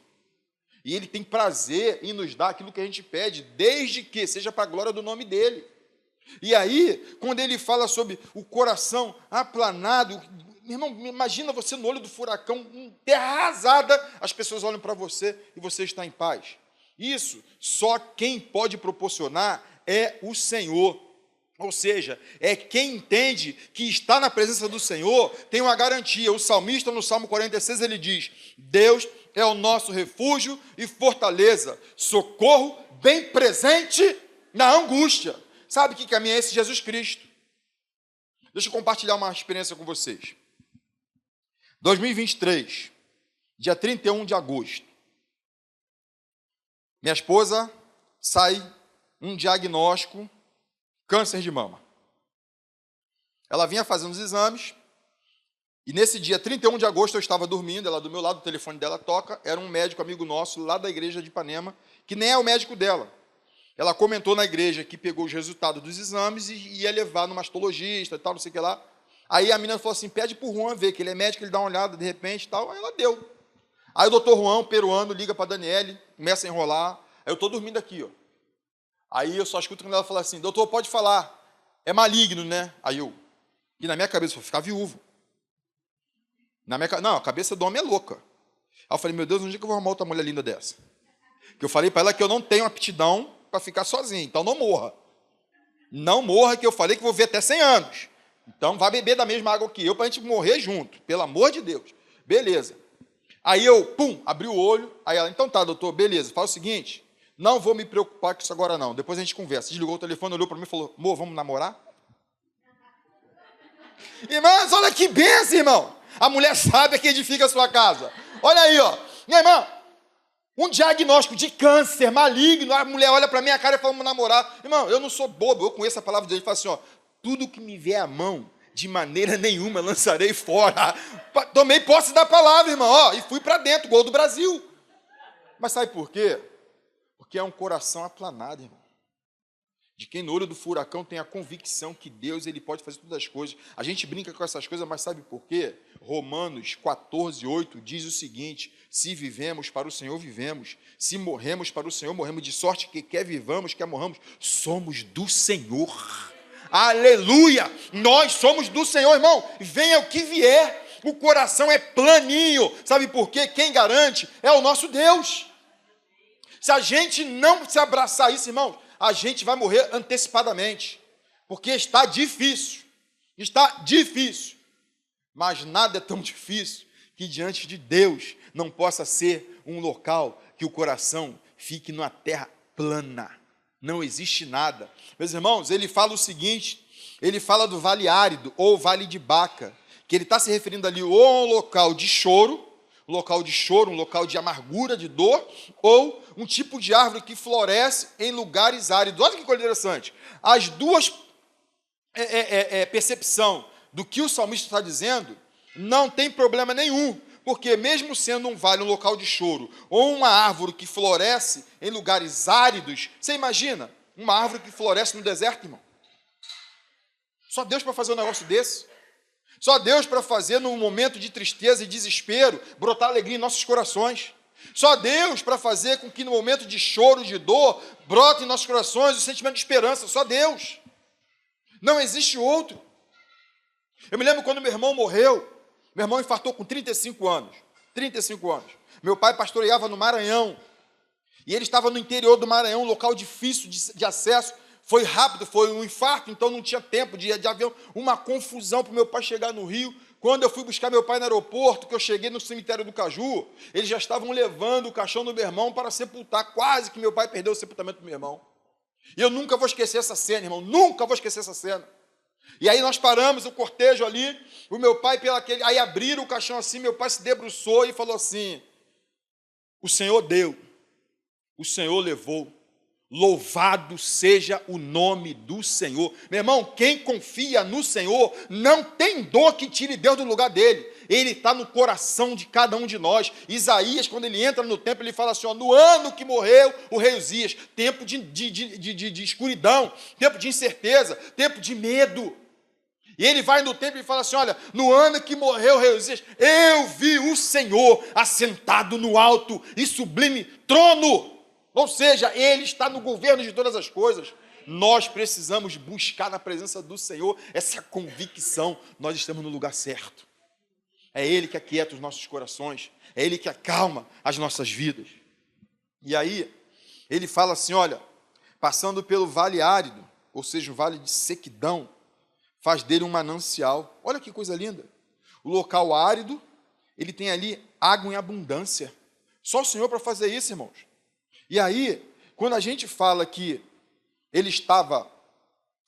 E ele tem prazer em nos dar aquilo que a gente pede, desde que seja para a glória do nome dele. E aí, quando ele fala sobre o coração aplanado, irmão, imagina você no olho do furacão, terra arrasada, as pessoas olham para você e você está em paz. Isso, só quem pode proporcionar é o Senhor. Ou seja, é quem entende que está na presença do Senhor, tem uma garantia. O salmista, no Salmo 46, ele diz: Deus é o nosso refúgio e fortaleza, socorro bem presente na angústia. Sabe que caminho é esse? Jesus Cristo. Deixa eu compartilhar uma experiência com vocês. 2023, dia 31 de agosto, minha esposa sai um diagnóstico, câncer de mama. Ela vinha fazendo os exames, e nesse dia 31 de agosto eu estava dormindo, ela do meu lado, o telefone dela toca, era um médico amigo nosso, lá da igreja de Ipanema, que nem é o médico dela. Ela comentou na igreja que pegou os resultados dos exames e ia levar no mastologista e tal, não sei o que lá. Aí a menina falou assim: pede para o Juan ver, que ele é médico, ele dá uma olhada de repente e tal. Aí ela deu. Aí o doutor Juan, peruano, liga para a Daniele, começa a enrolar. Aí eu estou dormindo aqui, ó. Aí eu só escuto quando ela fala assim: doutor, pode falar, é maligno, né? Aí eu, e na minha cabeça, vou ficar viúvo. Não, a cabeça do homem é louca. Aí eu falei: meu Deus, onde é que eu vou arrumar outra mulher linda dessa? Que eu falei para ela que eu não tenho aptidão para ficar sozinho, então não morra. Não morra, que eu falei que vou ver até 100 anos. Então vai beber da mesma água que eu para a gente morrer junto, pelo amor de Deus. Beleza. Aí eu, abri o olho, aí ela: então tá, doutor, beleza, faz o seguinte, não vou me preocupar com isso agora não, depois a gente conversa. Desligou o telefone, olhou para mim e falou: amor, vamos namorar? Irmãos, olha que benção, irmão. A mulher sábia que edifica a sua casa. Olha aí, ó. Minha irmã, um diagnóstico de câncer maligno, a mulher olha para minha cara e fala: vamos namorar. Irmão, eu não sou bobo, eu conheço a palavra de Deus. Ele fala assim, ó: tudo que me vier à mão, de maneira nenhuma lançarei fora. Tomei posse da palavra, irmão, ó, e fui para dentro, gol do Brasil. Mas sabe por quê? Porque é um coração aplanado, irmão. De quem no olho do furacão tem a convicção que Deus, ele pode fazer todas as coisas. A gente brinca com essas coisas, mas sabe por quê? Romanos 14:8 diz o seguinte: se vivemos, para o Senhor vivemos. Se morremos, para o Senhor morremos. De sorte que quer vivamos, quer morramos, somos do Senhor. Aleluia! Nós somos do Senhor, irmão. Venha o que vier, o coração é planinho. Sabe por quê? Quem garante é o nosso Deus. Se a gente não se abraçar isso, irmão, a gente vai morrer antecipadamente, porque está difícil, mas nada é tão difícil que diante de Deus não possa ser um local que o coração fique numa terra plana, não existe nada. Meus irmãos, ele fala o seguinte, ele fala do vale árido, ou vale de Baca, que ele está se referindo ali ou a um local de choro, um local de amargura, de dor, ou um tipo de árvore que floresce em lugares áridos. Olha que coisa interessante. As duas percepção do que o salmista está dizendo não tem problema nenhum, porque mesmo sendo um vale, um local de choro, ou uma árvore que floresce em lugares áridos, você imagina uma árvore que floresce no deserto, irmão? Só Deus para fazer um negócio desse. Só Deus para fazer, num momento de tristeza e desespero, brotar alegria em nossos corações. Só Deus para fazer com que no momento de choro, de dor, brote em nossos corações o sentimento de esperança. Só Deus. Não existe outro. Eu me lembro quando meu irmão morreu. Meu irmão infartou com 35 anos. 35 anos. Meu pai pastoreava no Maranhão. E ele estava no interior do Maranhão, um local difícil de acesso. Foi rápido, foi um infarto, então não tinha tempo de avião. Uma confusão para o meu pai chegar no Rio. Quando eu fui buscar meu pai no aeroporto, que eu cheguei no cemitério do Caju, eles já estavam levando o caixão do meu irmão para sepultar. Quase que meu pai perdeu o sepultamento do meu irmão. E eu nunca vou esquecer essa cena, irmão. Nunca vou esquecer essa cena. E aí nós paramos o cortejo ali, o meu pai aí abriram o caixão assim, meu pai se debruçou e falou assim: o Senhor deu, o Senhor levou, louvado seja o nome do Senhor. Meu irmão, quem confia no Senhor não tem dor que tire Deus do lugar dele. Ele está no coração de cada um de nós. Isaías, quando ele entra no templo, ele fala assim, ó, no ano que morreu o rei Uzias, tempo de escuridão, tempo de incerteza, tempo de medo. E ele vai no templo e fala assim, olha, no ano que morreu o rei Uzias, eu vi o Senhor assentado no alto e sublime trono. Ou seja, Ele está no governo de todas as coisas. Nós precisamos buscar na presença do Senhor essa convicção, nós estamos no lugar certo. É Ele que aquieta os nossos corações, é Ele que acalma as nossas vidas. E aí, ele fala assim, olha, passando pelo vale árido, ou seja, o vale de sequidão, faz dele um manancial. Olha que coisa linda. O local árido, ele tem ali água em abundância. Só o Senhor para fazer isso, irmãos. E aí, quando a gente fala que ele estava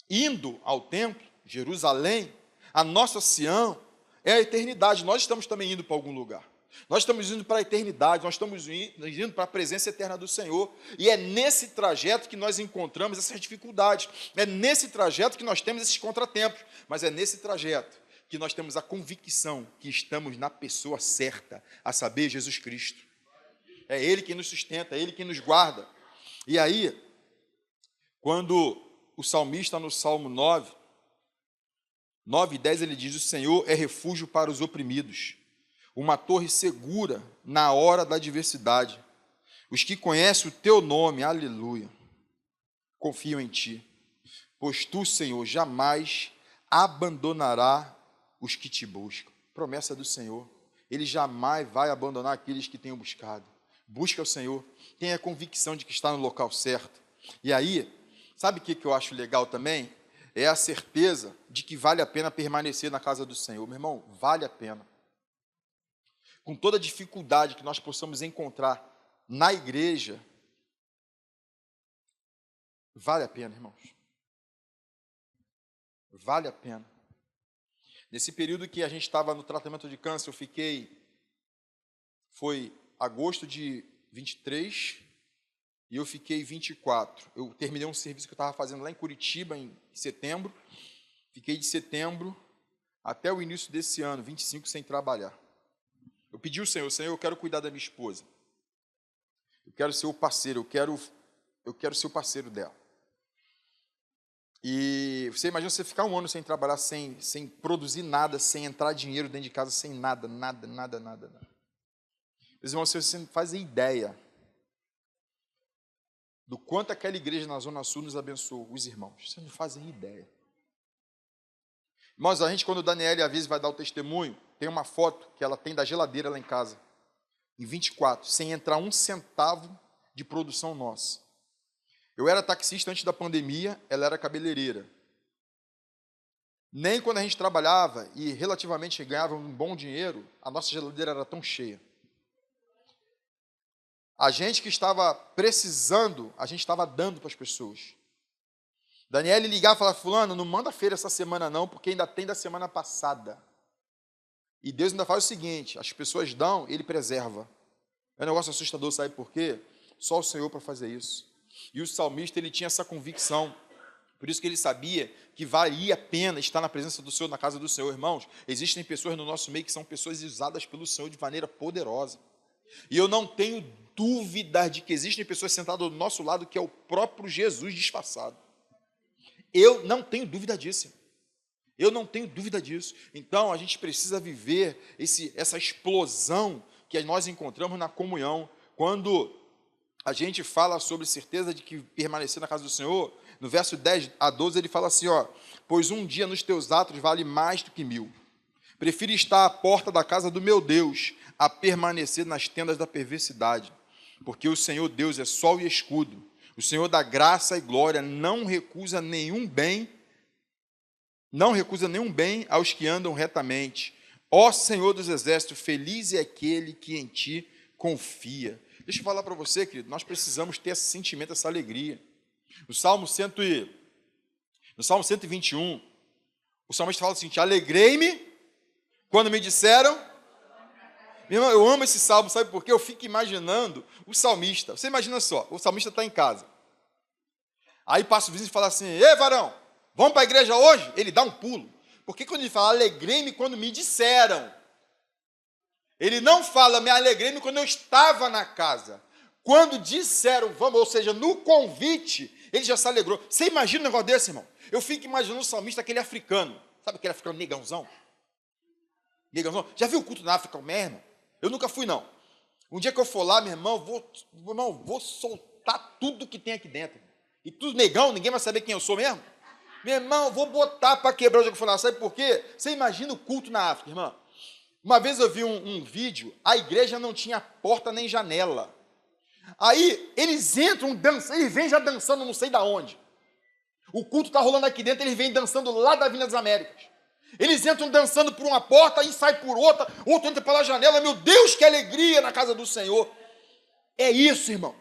indo ao templo, Jerusalém, a nossa Sião é a eternidade. Nós estamos também indo para algum lugar. Nós estamos indo para a eternidade, nós estamos indo para a presença eterna do Senhor. E é nesse trajeto que nós encontramos essas dificuldades. É nesse trajeto que nós temos esses contratempos. Mas é nesse trajeto que nós temos a convicção que estamos na pessoa certa, a saber, Jesus Cristo. É Ele quem nos sustenta, é Ele quem nos guarda. E aí, quando o salmista no Salmo 9 e 10, ele diz, o Senhor é refúgio para os oprimidos, uma torre segura na hora da adversidade. Os que conhecem o teu nome, aleluia, confiam em ti, pois tu, Senhor, jamais abandonará os que te buscam. Promessa do Senhor, Ele jamais vai abandonar aqueles que tenham buscado. Busca o Senhor, tenha a convicção de que está no local certo. E aí, sabe o que eu acho legal também? É a certeza de que vale a pena permanecer na casa do Senhor. Meu irmão, vale a pena. Com toda a dificuldade que nós possamos encontrar na igreja, vale a pena, irmãos. Vale a pena. Nesse período que a gente estava no tratamento de câncer, foi agosto de 23 e eu fiquei 24. Eu terminei um serviço que eu estava fazendo lá em Curitiba, em setembro. Fiquei de setembro até o início desse ano, 25, sem trabalhar. Eu pedi ao Senhor, eu quero cuidar da minha esposa. Eu quero ser o parceiro, eu quero ser o parceiro dela. E você imagina você ficar um ano sem trabalhar, sem produzir nada, sem entrar dinheiro dentro de casa, sem nada. Meus irmãos, você não faz ideia do quanto aquela igreja na Zona Sul nos abençoou, os irmãos. Vocês não fazem ideia. Irmãos, a gente, quando o Daniel avisa vai dar o testemunho, tem uma foto que ela tem da geladeira lá em casa, em 24, sem entrar um centavo de produção nossa. Eu era taxista antes da pandemia, ela era cabeleireira. Nem quando a gente trabalhava e relativamente ganhava um bom dinheiro, a nossa geladeira era tão cheia. A gente que estava precisando, a gente estava dando para as pessoas. Daniel ligava e falava, fulano, não manda feira essa semana não, porque ainda tem da semana passada. E Deus ainda faz o seguinte, as pessoas dão, Ele preserva. É um negócio assustador, sabe por quê? Só o Senhor para fazer isso. E o salmista, ele tinha essa convicção. Por isso que ele sabia que valia a pena estar na presença do Senhor, na casa do Senhor. Irmãos, existem pessoas no nosso meio que são pessoas usadas pelo Senhor de maneira poderosa. E eu não tenho dúvida de que existem pessoas sentadas do nosso lado que é o próprio Jesus disfarçado. Eu não tenho dúvida disso. Eu não tenho dúvida disso. Então, a gente precisa viver essa explosão que nós encontramos na comunhão. Quando a gente fala sobre certeza de que permanecer na casa do Senhor, no verso 10 a 12, ele fala assim, ó, pois um dia nos teus atos vale mais do que 1000. Prefiro estar à porta da casa do meu Deus a permanecer nas tendas da perversidade, porque o Senhor Deus é sol e escudo. O Senhor da graça e glória não recusa nenhum bem aos que andam retamente. Ó Senhor dos exércitos, feliz é aquele que em ti confia. Deixa eu falar para você, querido, nós precisamos ter esse sentimento, essa alegria. No Salmo 121, o salmista fala o seguinte: alegrei-me quando me disseram. Meu irmão, eu amo esse salmo, sabe por quê? Eu fico imaginando o salmista. Você imagina só, o salmista está em casa. Aí passa o vizinho e fala assim: ei, varão, vamos para a igreja hoje? Ele dá um pulo. Porque quando ele fala, alegrei-me quando me disseram, ele não fala, me alegrei-me quando eu estava na casa. Quando disseram, vamos, ou seja, no convite, ele já se alegrou. Você imagina um negócio desse, irmão? Eu fico imaginando o salmista, aquele africano. Sabe aquele africano negãozão? Negãozão. Já viu o culto na África mesmo? Eu nunca fui, não. Um dia que eu for lá, meu irmão, vou soltar tudo que tem aqui dentro. E tudo negão, ninguém vai saber quem eu sou mesmo. Meu irmão, vou botar para quebrar o dia que eu for lá. Sabe por quê? Você imagina o culto na África, irmão. Uma vez eu vi um vídeo, a igreja não tinha porta nem janela. Aí eles entram, dançam, eles vêm já dançando não sei da onde. O culto está rolando aqui dentro, eles vêm dançando lá da Avenida das Américas. Eles entram dançando por uma porta e saem por outra, outro entra pela janela. Meu Deus, que alegria na casa do Senhor. É isso, irmãos.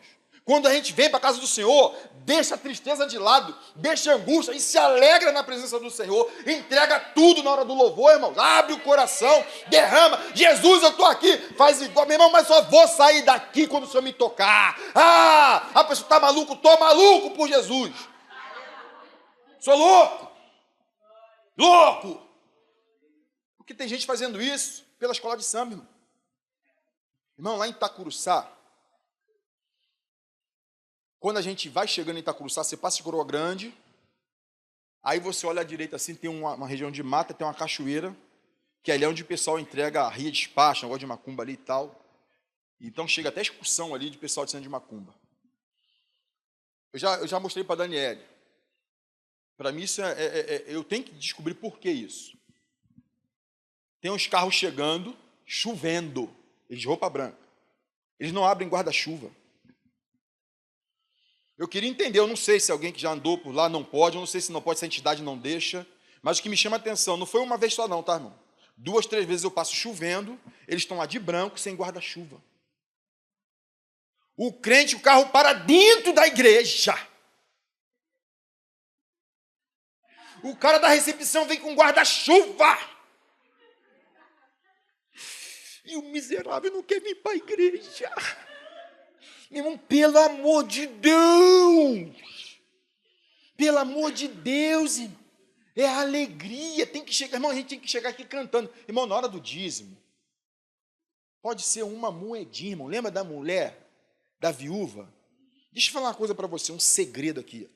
Quando a gente vem para a casa do Senhor, deixa a tristeza de lado, deixa a angústia e se alegra na presença do Senhor, entrega tudo na hora do louvor, irmãos, abre o coração, derrama, Jesus, eu estou aqui, faz igual, meu irmão, mas só vou sair daqui quando o Senhor me tocar. Ah, a pessoa está maluco, estou maluco por Jesus. Sou louco, louco. Porque tem gente fazendo isso pela escola de samba, irmão. Irmão, lá em Itacuruçá, quando a gente vai chegando em Itacuruçá, você passa em Coroa Grande, aí você olha à direita assim, tem uma região de mata, tem uma cachoeira, que ali é onde o pessoal entrega a ria de despacho, negócio de macumba ali e tal. Então chega até excursão ali de pessoal de cena de macumba. Eu já mostrei para a Daniele. Para mim, isso eu tenho que descobrir por que isso. Tem uns carros chegando, chovendo, eles de roupa branca. Eles não abrem guarda-chuva. Eu queria entender, eu não sei se alguém que já andou por lá não pode, eu não sei se não pode, se a entidade não deixa, mas o que me chama a atenção, não foi uma vez só não, tá, irmão? 2, 3 vezes eu passo chovendo, eles estão lá de branco, sem guarda-chuva. O crente, o carro para dentro da igreja. O cara da recepção vem com guarda-chuva. E o miserável não quer vir para a igreja. Meu irmão, pelo amor de Deus. Pelo amor de Deus, irmão. É a alegria. Tem que chegar, irmão, a gente tem que chegar aqui cantando. Irmão, na hora do dízimo, pode ser uma moedinha, irmão. Lembra da mulher, da viúva? Deixa eu falar uma coisa para você, um segredo aqui.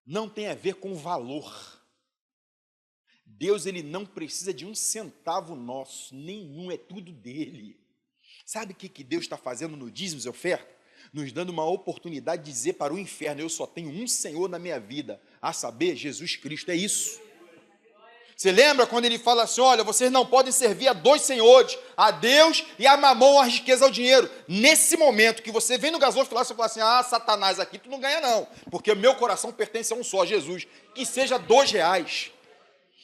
Não tem a ver com valor. Deus, ele não precisa de um centavo nosso, nenhum, é tudo dele. Sabe o que Deus está fazendo no dízimos e oferta? Nos dando uma oportunidade de dizer para o inferno, eu só tenho um Senhor na minha vida, a saber, Jesus Cristo, é isso. Você lembra quando ele fala assim, olha, vocês não podem servir a 2 senhores, a Deus e a mamão, a riqueza, ao dinheiro. Nesse momento que você vem no gasômetro lá, você fala assim, ah, Satanás, aqui tu não ganha não, porque o meu coração pertence a um só, Jesus. Que seja R$2.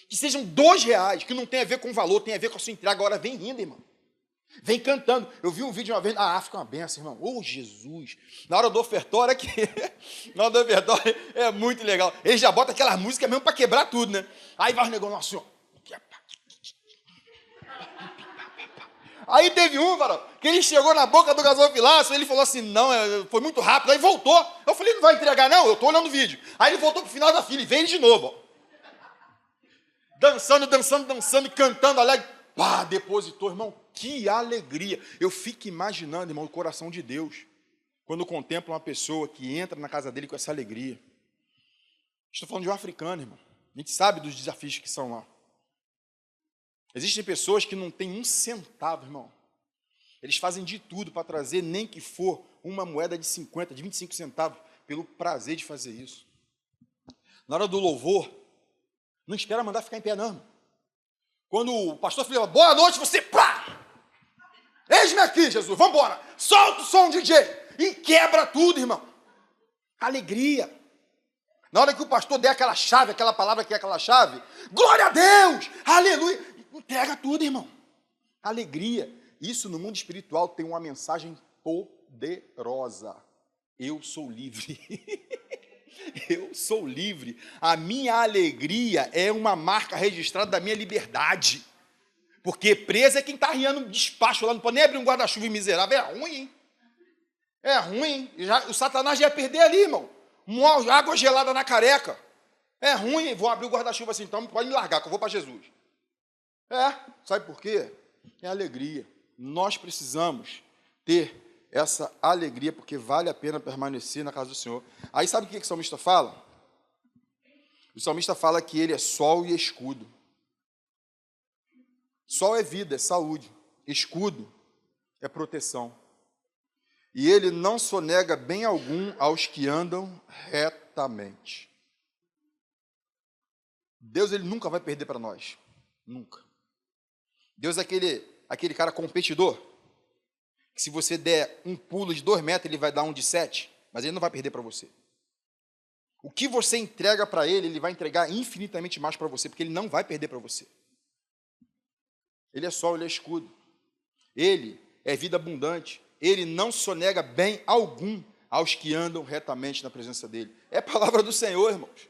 Que sejam R$2, que não tem a ver com valor, tem a ver com a sua entrega. Agora vem rindo, irmão. Vem cantando. Eu vi um vídeo uma vez, a África é uma benção, irmão. Oh, Jesus. Na hora do ofertório aqui, na hora do ofertório é muito legal. Ele já bota aquela música mesmo para quebrar tudo, né? Aí vai o negócio, nossa senhora. Aí teve um, varão, que ele chegou na boca do gasofilaço, ele falou assim, não, foi muito rápido, aí voltou. Eu falei, não vai entregar não? Eu estou olhando o vídeo. Aí ele voltou pro final da fila e veio ele de novo, ó. Dançando, e cantando, alegre. Pá, depositou, irmão, que alegria. Eu fico imaginando, irmão, o coração de Deus, quando contempla uma pessoa que entra na casa dele com essa alegria. Estou falando de um africano, irmão. A gente sabe dos desafios que são lá. Existem pessoas que não têm um centavo, irmão. Eles fazem de tudo para trazer, nem que for uma moeda de 50, de 25 centavos, pelo prazer de fazer isso. Na hora do louvor, não espera mandar ficar em pé, não. Quando o pastor falava, boa noite, você, pá! Eis-me aqui, Jesus, vamos embora. Solta o som, DJ. E quebra tudo, irmão. Alegria. Na hora que o pastor der aquela chave, aquela palavra que é aquela chave, glória a Deus, aleluia. Entrega tudo, irmão. Alegria. Isso no mundo espiritual tem uma mensagem poderosa. Eu sou livre. Eu sou livre. A minha alegria é uma marca registrada da minha liberdade. Porque preso é quem está arriando despacho lá, não pode nem abrir um guarda-chuva miserável. É ruim, hein? É ruim. O Satanás já ia perder ali, irmão. Uma água gelada na careca. É ruim, vou abrir o guarda-chuva assim, então pode me largar, que eu vou para Jesus. Sabe por quê? É alegria. Nós precisamos ter essa alegria, porque vale a pena permanecer na casa do Senhor. Aí sabe o que o salmista fala? O salmista fala que ele é sol e escudo. Sol é vida, é saúde. Escudo é proteção. E ele não sonega bem algum aos que andam retamente. Deus, ele nunca vai perder para nós. Nunca. Deus é aquele cara competidor, que se você der um pulo de 2 metros, ele vai dar um de 7, mas ele não vai perder para você. O que você entrega para ele, ele vai entregar infinitamente mais para você, porque ele não vai perder para você. Ele é sol, ele é escudo. Ele é vida abundante. Ele não sonega bem algum aos que andam retamente na presença dele. É a palavra do Senhor, irmãos.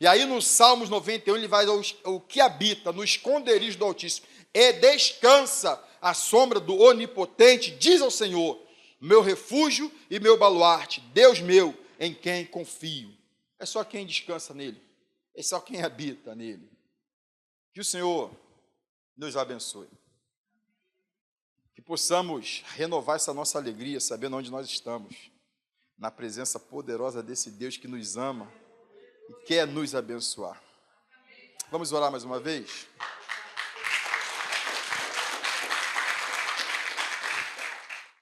E aí no Salmos 91, ele vai ao que habita no esconderijo do Altíssimo e descansa à sombra do Onipotente, diz ao Senhor, meu refúgio e meu baluarte, Deus meu, em quem confio. É só quem descansa nele. É só quem habita nele. Que o Senhor nos abençoe. Que possamos renovar essa nossa alegria, sabendo onde nós estamos. Na presença poderosa desse Deus que nos ama e quer nos abençoar. Vamos orar mais uma vez?